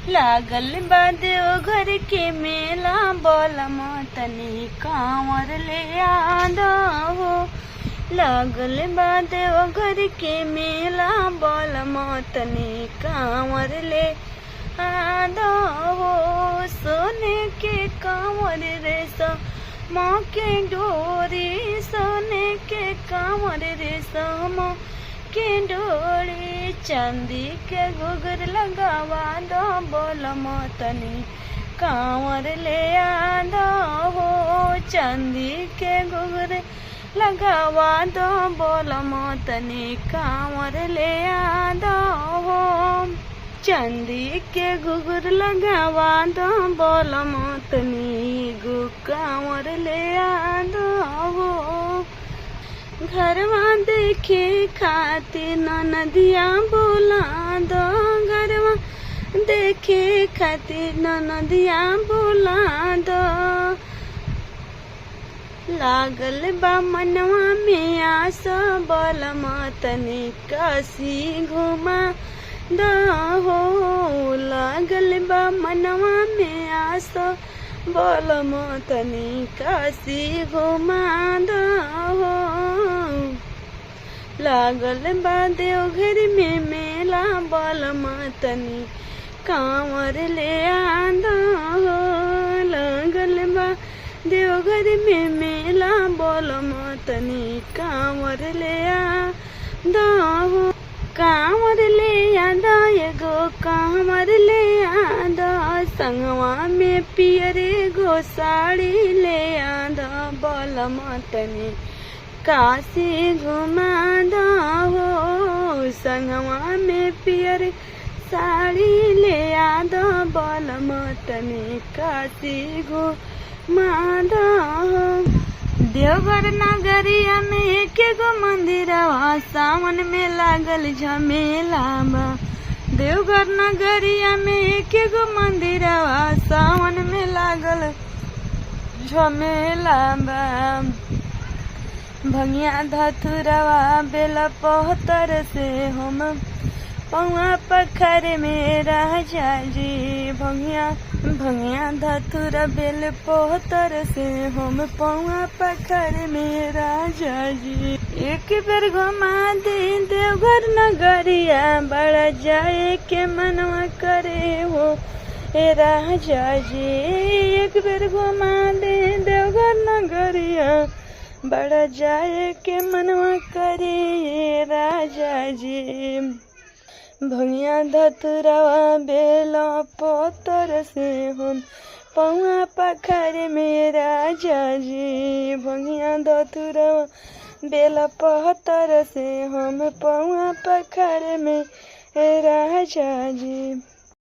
लागल बा देवघर के मेला बलम तनी कांवर ले आंदा हो। लागल बा देवघर के मेला बलम तनी कांवर ले आंदा हो। सोने के कांवर रे माँ के डोरी, सोने के कांवर रे माँ के डोरी, चांदी के घुघर लगावा दो बोलम तनी कांवर ले आंदा हो। चांदी के घुघर लगावा दो बोलम तनी कांवर ले आंदा हो। चांदी के घुघर लगावा दो बोलम तनी कांवर ले आंदा हो। घरवा देखे खातिर नदिया बोला दो, घरवा देखे खातिर नदिया बोला दो। लागल बा मनवा में आस बलम तनी काशी घुमा दो हो। लागल बा मनवा में आस बलम तनी काशी घुमा दो हो। लागल बा देवघर में मेला बलम तनी कांवर ले आंदा हो। लागल बा देवघर में मेला बलम तनी कांवर ले आंदा हो। कांवर ले आंदा एगो कांवर ले आंदा, संगवा में पियरे गो साड़ी ले आंदा बलम तनी काशी घुमा दो हो। संगवा में पियर साड़ी ले आंदा बलम तनी काशी घुमा दो हो। देवघर नगरिया में एक गो मंदिरवा, सावन में लागल झमेला बा। देवघर नगरिया में एक गो मंदिरवा, सावन में लागल झमेला बा। भंगिया धतुरवा बेला पहतर से हम पौआ पखर में राजा जी। भंगिया धतुर बेल पहतर से हम पौआ पखर में राजा जी। एक बेर घुमा दे देवघर नगरिया, बड़ा जाए के मनवा करे हो ए राजा जी। एक बेर घुमा दे देवघर नगरिया, बड़ा जाए के मनवा करे राजा जी। भंगिया धतुरवा बेला पतर से हम पौआ पखर में राजा जी। भंगिया धतुरवा बेला पतर से हम पौआ पखर में राजा जी।